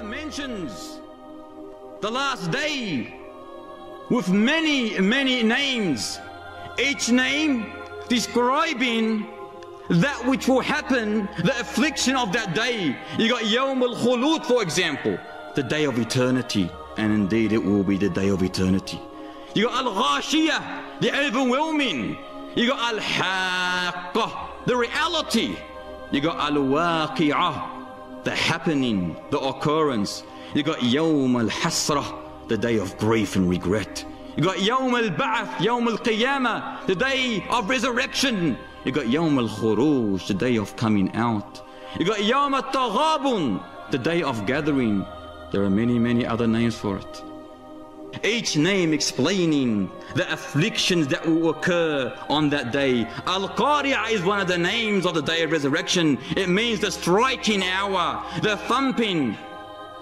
Mentions the last day with many names, each name describing that which will happen, the affliction of that day. You got Yawm al-Khulud, for example, the day of eternity, and indeed it will be the day of eternity. You got Al-Ghashiyah, the overwhelming. You got Al-Haqqah, the reality. You got Al-Waqi'ah, the happening, the occurrence. You got Yawm al-Hasrah, the day of grief and regret. You got Yawm al-Ba'ath, Yawm al-Qiyamah, the day of resurrection. You got Yawm al-Khuruj, the day of coming out. You got Yawm al-Taghabun, the day of gathering. There are many other names for it. Each name explaining the afflictions that will occur on that day. El-Qaria is one of the names of the day of resurrection. It means the striking hour, the thumping,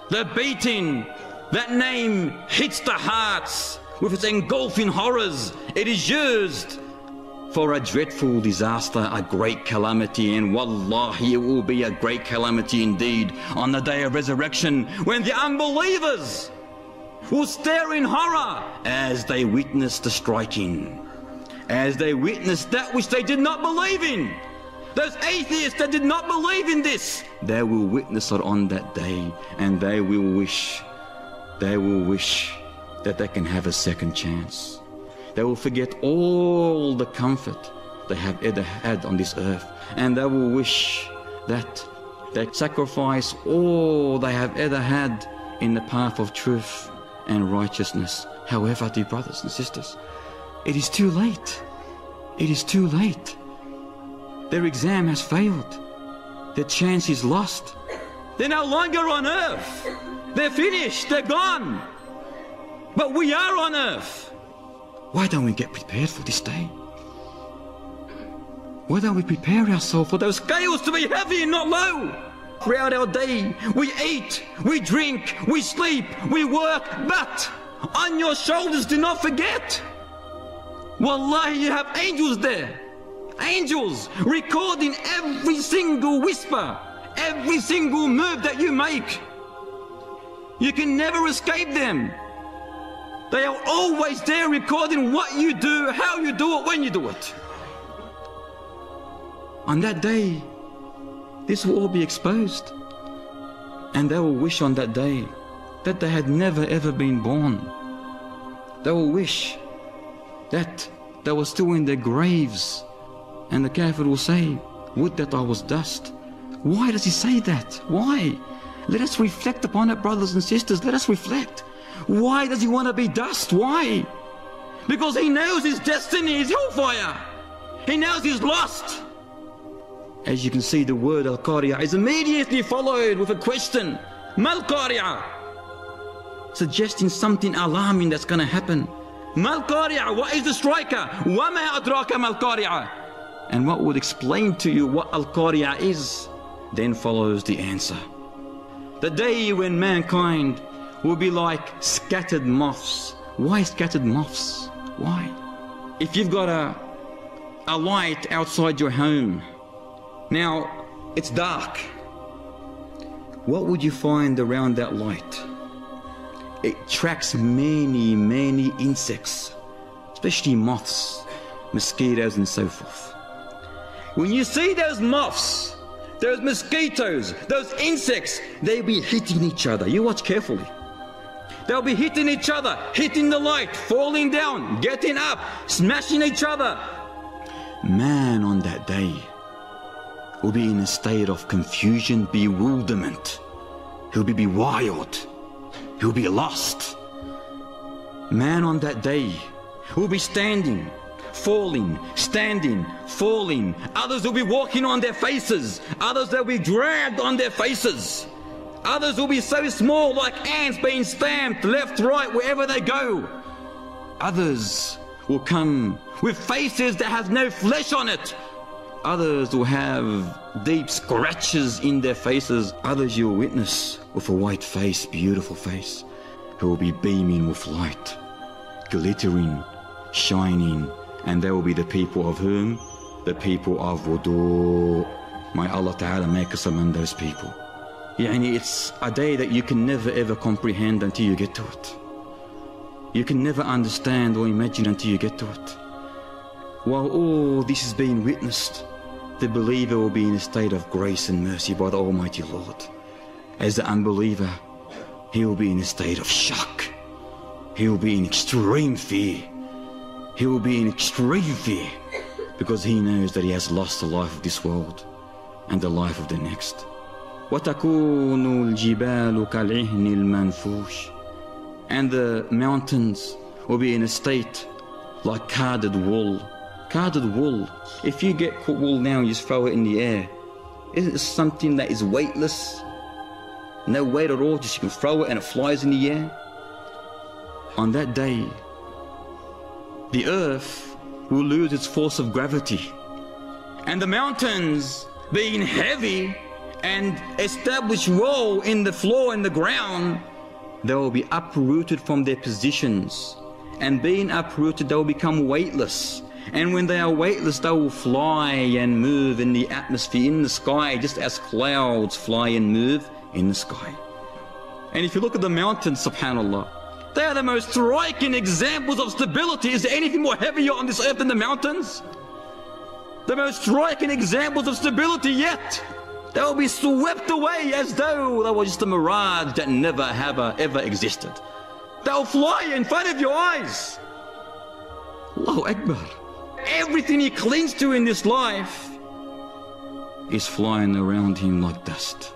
the beating. That name hits the hearts with its engulfing horrors. It is used for a dreadful disaster, a great calamity, and wallahi, it will be a great calamity indeed on the day of resurrection, when the unbelievers will stare in horror as they witness the striking, as they witness that which they did not believe in. Those atheists that did not believe in this, they will witness it on that day, and they will wish that they can have a second chance. They will forget all the comfort they have ever had on this earth, and they will wish that they sacrifice all they have ever had in the path of truth and righteousness. However, dear brothers and sisters, it is too late. It is too late. Their exam has failed. Their chance is lost. They're no longer on earth. They're finished. They're gone. But we are on earth. Why don't we get prepared for this day? Why don't we prepare ourselves for those scales to be heavy and not low? Throughout our day, we eat, we drink, we sleep, we work, but on your shoulders, do not forget, wallahi, you have angels there. Angels recording every single whisper, every single move that you make. You can never escape them. They are always there recording what you do, how you do it, when you do it. On that day, this will all be exposed, and they will wish on that day that they had never ever been born. They will wish that they were still in their graves, and the Kafir will say, would that I was dust. Why does he say that? Why? Let us reflect upon it, brothers and sisters. Let us reflect. Why does he want to be dust? Why? Because he knows his destiny is hellfire. He knows he's lost. As you can see, the word Al-Qaria is immediately followed with a question. Mal-Qaria, suggesting something alarming that's going to happen. Mal-Qaria, what is the striker? Wama adraka mal-Qaria. And what would explain to you what Al-Qaria is? Then follows the answer. The day when mankind will be like scattered moths. Why scattered moths? Why? If you've got a light outside your home, now it's dark, what would you find around that light? It attracts many insects, especially moths, mosquitoes and so forth. When you see those moths, those mosquitoes, those insects, they'll be hitting each other. You watch carefully. They'll be hitting each other, hitting the light, falling down, getting up, smashing each other. Man on that day will be in a state of confusion, bewilderment. He'll be wild. He'll be lost. Man on that day will be standing, falling, standing, falling. Others will be walking on their faces. Others will be dragged on their faces. Others will be so small, like ants being stamped left, right, wherever they go. Others will come with faces that have no flesh on it. Others will have deep scratches in their faces. Others you'll witness with a white face, beautiful face, who will be beaming with light, glittering, shining, and they will be the people of whom? The people of wudu. May Allah Ta'ala make us among those people. It's a day that you can never ever comprehend until you get to it. You can never understand or imagine until you get to it. While all this is being witnessed, the believer will be in a state of grace and mercy by the Almighty Lord. As the unbeliever, he will be in a state of shock. He will be in extreme fear. He will be in extreme fear because he knows that he has lost the life of this world and the life of the next. وَتَكُونُ الْجِبَالُ كَالْعِهْنِ الْمَنْفُوشِ. And the mountains will be in a state like carded wool. Carded wool. If you get wool now and you just throw it in the air, isn't it something that is weightless? No weight at all, just you can throw it and it flies in the air. On that day, the earth will lose its force of gravity. And the mountains, being heavy and established well in the floor and the ground, they will be uprooted from their positions. And being uprooted, they will become weightless. And when they are weightless, they will fly and move in the atmosphere, in the sky, just as clouds fly and move in the sky. And if you look at the mountains, subhanAllah, they are the most striking examples of stability. Is there anything more heavier on this earth than the mountains? The most striking examples of stability, yet they will be swept away as though they were just a mirage that never ever existed. They will fly in front of your eyes. Allahu Akbar. Everything he clings to in this life is flying around him like dust.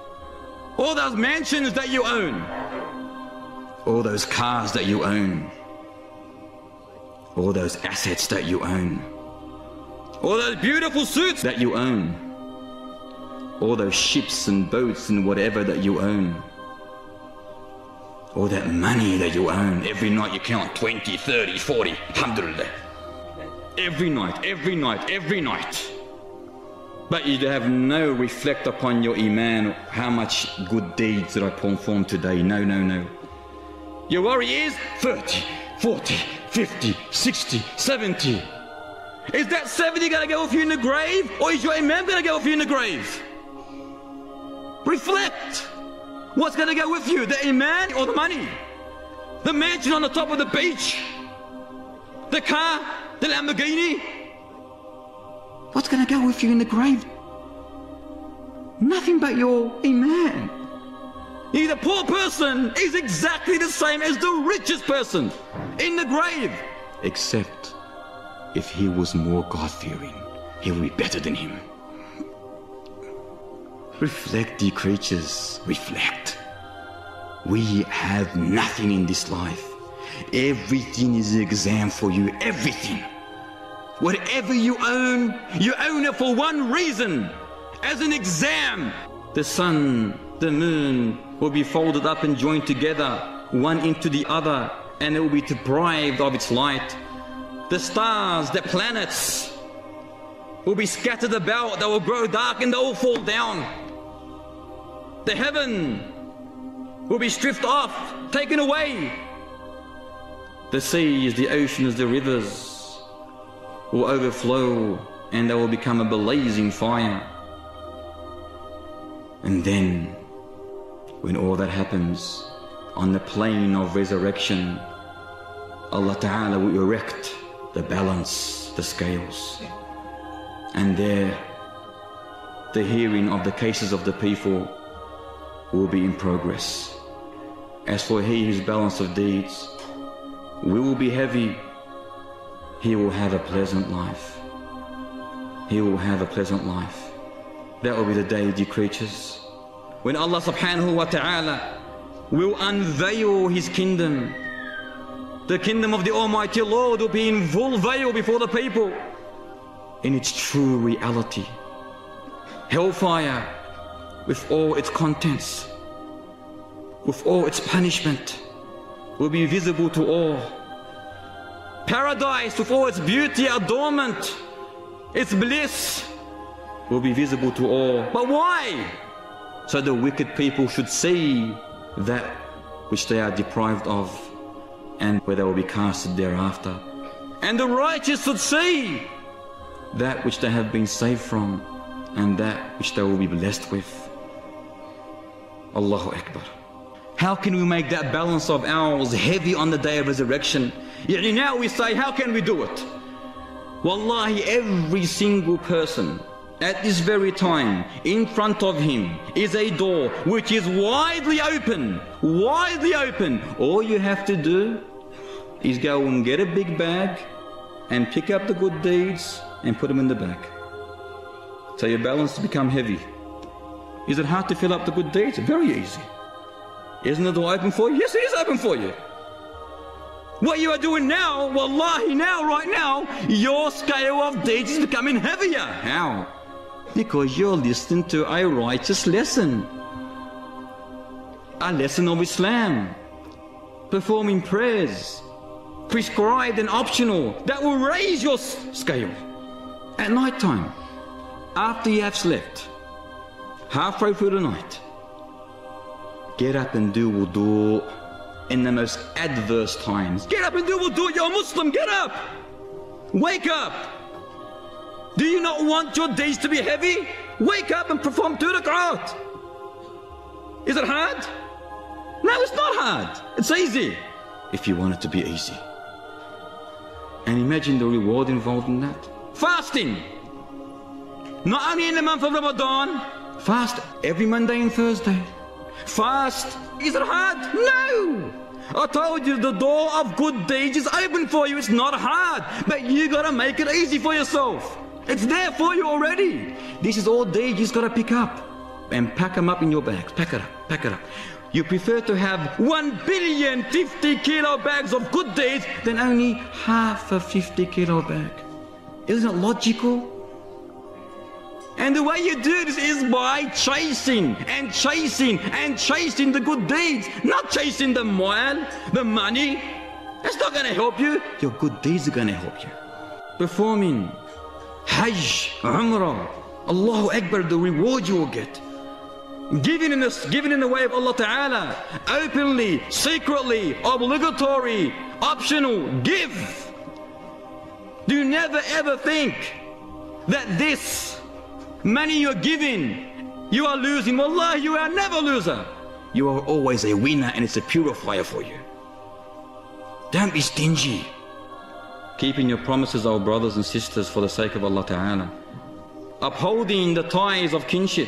All those mansions that you own, all those cars that you own, all those assets that you own, all those beautiful suits that you own, all those ships and boats and whatever that you own, all that money that you own. Every night you count 20, 30, 40, alhamdulillah. Every night, every night, every night. But you have no reflect upon your iman, how much good deeds did I perform today. No, no, no. Your worry is 30, 40, 50, 60, 70. Is that 70 going to go with you in the grave? Or is your iman going to go with you in the grave? Reflect. What's going to go with you, the iman or the money? The mansion on the top of the beach? The car? The Lamborghini? What's going to go with you in the grave? Nothing but your iman. The poor person is exactly the same as the richest person in the grave. Except if he was more God-fearing, he will be better than him. Reflect, ye creatures, reflect. We have nothing in this life. Everything is an exam for you, everything. Whatever you own it for one reason, as an exam. The sun, the moon will be folded up and joined together, one into the other, and it will be deprived of its light. The stars, the planets will be scattered about, they will grow dark and they will fall down. The heaven will be stripped off, taken away. The seas, the oceans, the rivers will overflow and they will become a blazing fire. And then, when all that happens, on the plane of resurrection, Allah Ta'ala will erect the balance, the scales. And there, the hearing of the cases of the people will be in progress. As for he whose balance of deeds will be heavy, he will have a pleasant life. He will have a pleasant life. That will be the day, dear creatures, when Allah subhanahu wa ta'ala will unveil his kingdom. The kingdom of the Almighty Lord will be in full veil before the people in its true reality. Hellfire with all its contents, with all its punishment, will be visible to all. Paradise with all its beauty, adornment, its bliss, will be visible to all. But why? So the wicked people should see that which they are deprived of, and where they will be casted thereafter. And the righteous should see that which they have been saved from, and that which they will be blessed with. Allahu Akbar. How can we make that balance of ours heavy on the day of resurrection? Now we say, how can we do it? Wallahi, every single person at this very time, in front of him is a door which is widely open, widely open. All you have to do is go and get a big bag and pick up the good deeds and put them in the bag. So your balance become heavy. Is it hard to fill up the good deeds? Very easy. Isn't the door open for you? Yes, it is open for you. What you are doing now, wallahi, now, right now, your scale of deeds is becoming heavier. How? Because you're listening to a righteous lesson. A lesson of Islam. Performing prayers, prescribed and optional, that will raise your scale. At night time, after you have slept, halfway through the night, get up and do wudu in the most adverse times. Get up and do wudu, you're a Muslim, get up! Wake up! Do you not want your days to be heavy? Wake up and perform 2 rak'at. Is it hard? No, it's not hard. It's easy. If you want it to be easy. And imagine the reward involved in that. Fasting. Not only in the month of Ramadan. Fast every Monday and Thursday. Fast. Is it hard? No. I told you the door of good deeds is open for you. It's not hard. But you gotta make it easy for yourself. It's there for you already. This is all deeds you just gotta pick up. And pack them up in your bags. Pack it up. Pack it up. You prefer to have 1,050 kilo bags of good deeds than only half a 50 kilo bag. Isn't it logical? And the way you do this is by chasing and chasing and chasing the good deeds, not chasing the mal, the money. That's not going to help you. Your good deeds are going to help you. Performing Hajj, Umrah, Allahu Akbar, the reward you will get. Giving in the way of Allah Ta'ala, openly, secretly, obligatory, optional, give. Do never ever think that this money you're giving, you are losing. Wallahi, you are never a loser. You are always a winner, and it's a purifier for you. Don't be stingy. Keeping your promises, our brothers and sisters, for the sake of Allah Ta'ala. Upholding the ties of kinship.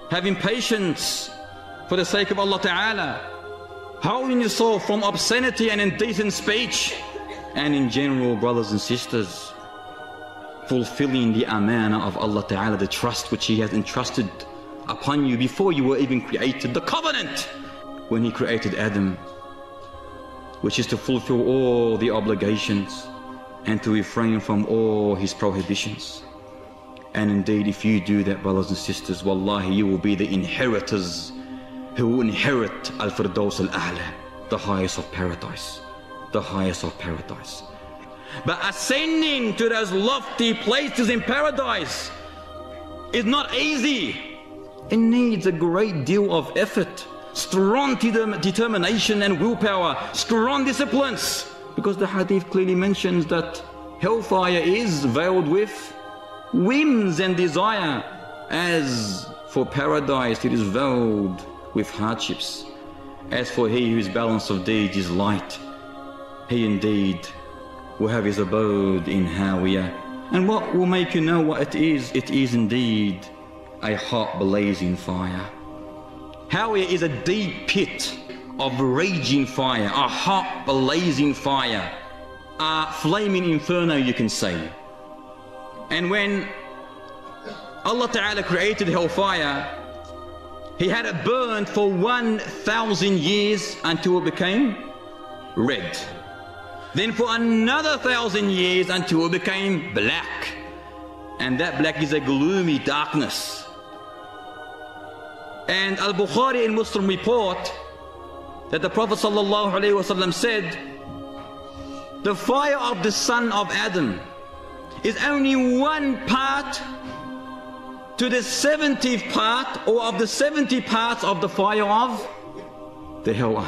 Having patience for the sake of Allah Ta'ala. Holding yourself from obscenity and indecent speech. And in general, brothers and sisters, fulfilling the amana of Allah Ta'ala, the trust which He has entrusted upon you before you were even created, the covenant when He created Adam, which is to fulfill all the obligations and to refrain from all His prohibitions. And indeed, if you do that, brothers and sisters, wallahi, you will be the inheritors who will inherit Al-Firdaus Al-A'la, the highest of paradise, the highest of paradise. But ascending to those lofty places in paradise is not easy. It needs a great deal of effort, strong determination and willpower, strong disciplines. Because the hadith clearly mentions that hellfire is veiled with whims and desire. As for paradise, it is veiled with hardships. As for he whose balance of deeds is light, he indeed will have his abode in Hawiyah. And what will make you know what it is? It is indeed a hot blazing fire. Hawiyah is a deep pit of raging fire, a hot blazing fire, a flaming inferno, you can say. And when Allah Ta'ala created hellfire, He had it burned for 1,000 years until it became red. Then for another 1,000 years until it became black. And that black is a gloomy darkness. And Al-Bukhari and Muslim report that the Prophet ﷺ said, the fire of the son of Adam is only one part to the 70th part or of the 70 parts of the fire of the hell.